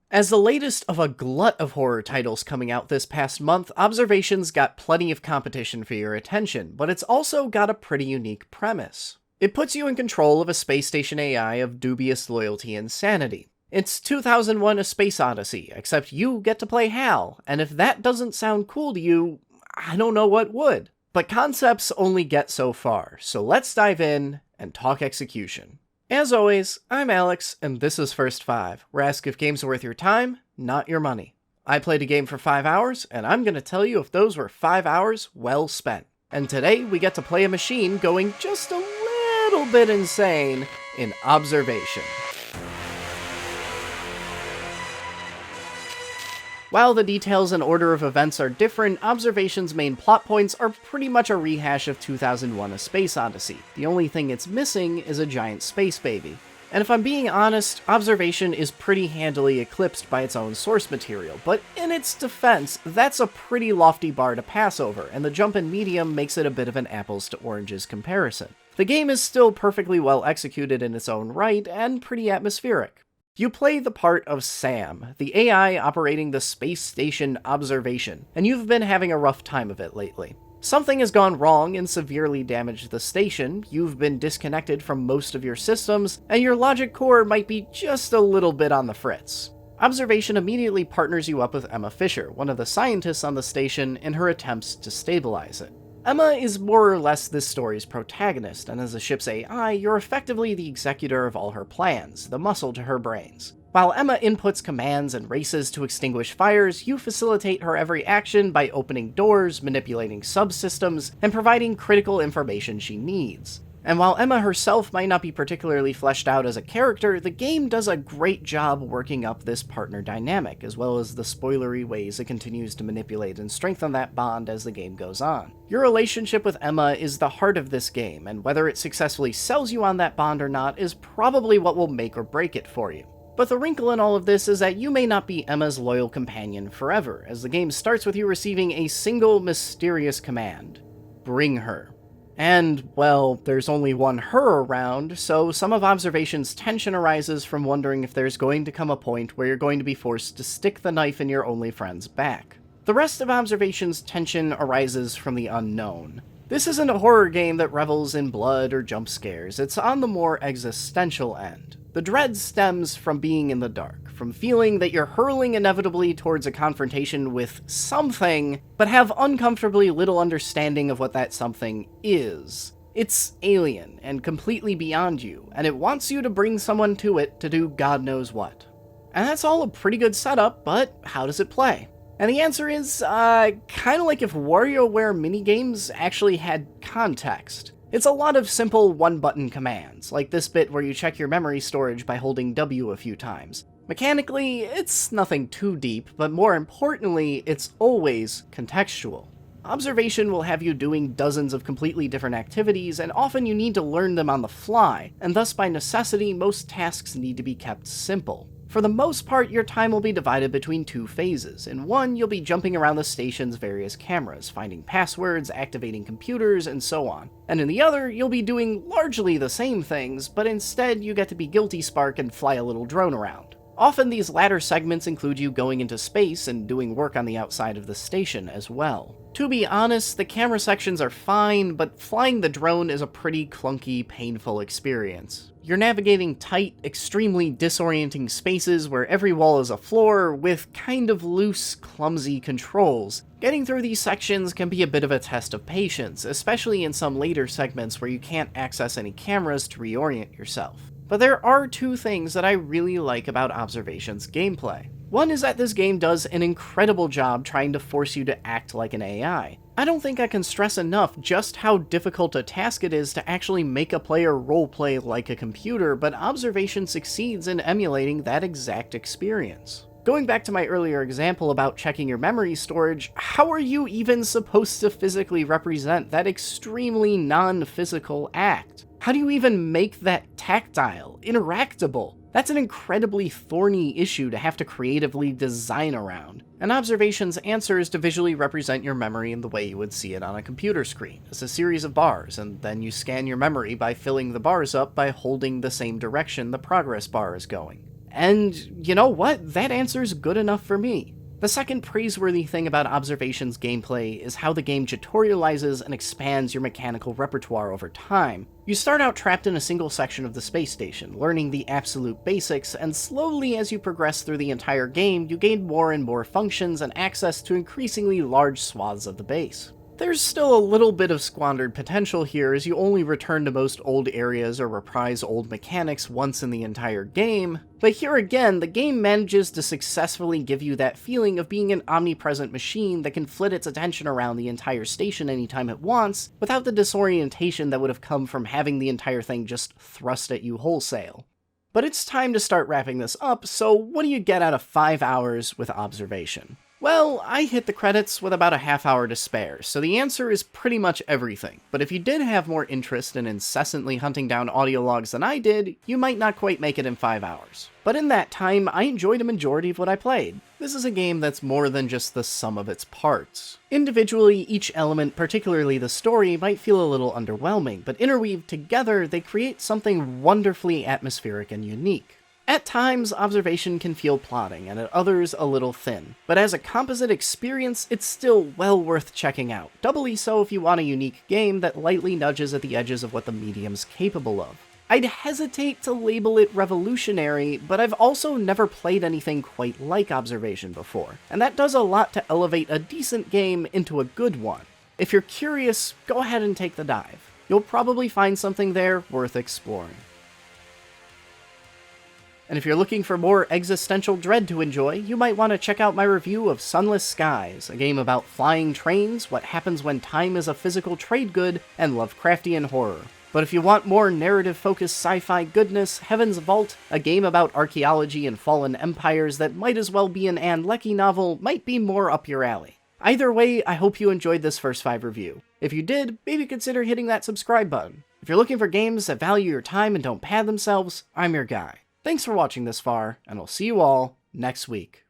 As the latest of a glut of horror titles coming out this past month, Observation's got plenty of competition for your attention, but it's also got a pretty unique premise. It puts you in control of a space station AI of dubious loyalty and sanity. It's 2001: A Space Odyssey, except you get to play HAL, and if that doesn't sound cool to you, I don't know what would. But concepts only get so far, so let's dive in and talk execution. As always, I'm Alex, and this is First 5, where I ask if games are worth your time, not your money. I played a game for 5 hours, and I'm going to tell you if those were 5 hours well spent. And today, we get to play a machine going just a little bit insane in Observation. While the details and order of events are different, Observation's main plot points are pretty much a rehash of 2001: A Space Odyssey. The only thing it's missing is a giant space baby. And if I'm being honest, Observation is pretty handily eclipsed by its own source material, but in its defense, that's a pretty lofty bar to pass over, and the jump in medium makes it a bit of an apples to oranges comparison. The game is still perfectly well executed in its own right, and pretty atmospheric. You play the part of Sam, the AI operating the space station Observation, and you've been having a rough time of it lately. Something has gone wrong and severely damaged the station, you've been disconnected from most of your systems, and your logic core might be just a little bit on the fritz. Observation immediately partners you up with Emma Fisher, one of the scientists on the station, in her attempts to stabilize it. Emma is more or less this story's protagonist, and as the ship's AI, you're effectively the executor of all her plans, the muscle to her brains. While Emma inputs commands and races to extinguish fires, you facilitate her every action by opening doors, manipulating subsystems, and providing critical information she needs. And while Emma herself might not be particularly fleshed out as a character, the game does a great job working up this partner dynamic, as well as the spoilery ways it continues to manipulate and strengthen that bond as the game goes on. Your relationship with Emma is the heart of this game, and whether it successfully sells you on that bond or not is probably what will make or break it for you. But the wrinkle in all of this is that you may not be Emma's loyal companion forever, as the game starts with you receiving a single mysterious command: bring her. And, well, there's only one her around, so some of Observation's tension arises from wondering if there's going to come a point where you're going to be forced to stick the knife in your only friend's back. The rest of Observation's tension arises from the unknown. This isn't a horror game that revels in blood or jump scares, it's on the more existential end. The dread stems from being in the dark, from feeling that you're hurling inevitably towards a confrontation with something, but have uncomfortably little understanding of what that something is. It's alien and completely beyond you, and it wants you to bring someone to it to do God knows what. And that's all a pretty good setup, but how does it play? And the answer is, kinda like if WarioWare minigames actually had context. It's a lot of simple one-button commands, like this bit where you check your memory storage by holding W a few times. Mechanically, it's nothing too deep, but more importantly, it's always contextual. Observation will have you doing dozens of completely different activities, and often you need to learn them on the fly, and thus by necessity, most tasks need to be kept simple. For the most part, your time will be divided between two phases. In one, you'll be jumping around the station's various cameras, finding passwords, activating computers, and so on. And in the other, you'll be doing largely the same things, but instead you get to be Guilty Spark and fly a little drone around. Often these latter segments include you going into space and doing work on the outside of the station as well. To be honest, the camera sections are fine, but flying the drone is a pretty clunky, painful experience. You're navigating tight, extremely disorienting spaces where every wall is a floor with kind of loose, clumsy controls. Getting through these sections can be a bit of a test of patience, especially in some later segments where you can't access any cameras to reorient yourself. But there are two things that I really like about Observation's gameplay. One is that this game does an incredible job trying to force you to act like an AI. I don't think I can stress enough just how difficult a task it is to actually make a player roleplay like a computer, but Observation succeeds in emulating that exact experience. Going back to my earlier example about checking your memory storage, how are you even supposed to physically represent that extremely non-physical act? How do you even make that tactile, interactable? That's an incredibly thorny issue to have to creatively design around. And Observation's answer is to visually represent your memory in the way you would see it on a computer screen, as a series of bars, and then you scan your memory by filling the bars up by holding the same direction the progress bar is going. And you know what? That answer's good enough for me. The second praiseworthy thing about Observation's gameplay is how the game tutorializes and expands your mechanical repertoire over time. You start out trapped in a single section of the space station, learning the absolute basics, and slowly as you progress through the entire game, you gain more and more functions and access to increasingly large swaths of the base. There's still a little bit of squandered potential here, as you only return to most old areas or reprise old mechanics once in the entire game, but here again, the game manages to successfully give you that feeling of being an omnipresent machine that can flit its attention around the entire station anytime it wants, without the disorientation that would have come from having the entire thing just thrust at you wholesale. But it's time to start wrapping this up, so what do you get out of 5 hours with Observation? Well, I hit the credits with about a half hour to spare, so the answer is pretty much everything. But if you did have more interest in incessantly hunting down audio logs than I did, you might not quite make it in 5 hours. But in that time, I enjoyed a majority of what I played. This is a game that's more than just the sum of its parts. Individually, each element, particularly the story, might feel a little underwhelming, but interweaved together, they create something wonderfully atmospheric and unique. At times, Observation can feel plodding, and at others a little thin, but as a composite experience, it's still well worth checking out, doubly so if you want a unique game that lightly nudges at the edges of what the medium's capable of. I'd hesitate to label it revolutionary, but I've also never played anything quite like Observation before, and that does a lot to elevate a decent game into a good one. If you're curious, go ahead and take the dive. You'll probably find something there worth exploring. And if you're looking for more existential dread to enjoy, you might want to check out my review of Sunless Skies, a game about flying trains, what happens when time is a physical trade good, and Lovecraftian horror. But if you want more narrative-focused sci-fi goodness, Heaven's Vault, a game about archaeology and fallen empires that might as well be an Anne Leckie novel, might be more up your alley. Either way, I hope you enjoyed this first 5 review. If you did, maybe consider hitting that subscribe button. If you're looking for games that value your time and don't pad themselves, I'm your guy. Thanks for watching this far, and I'll see you all next week.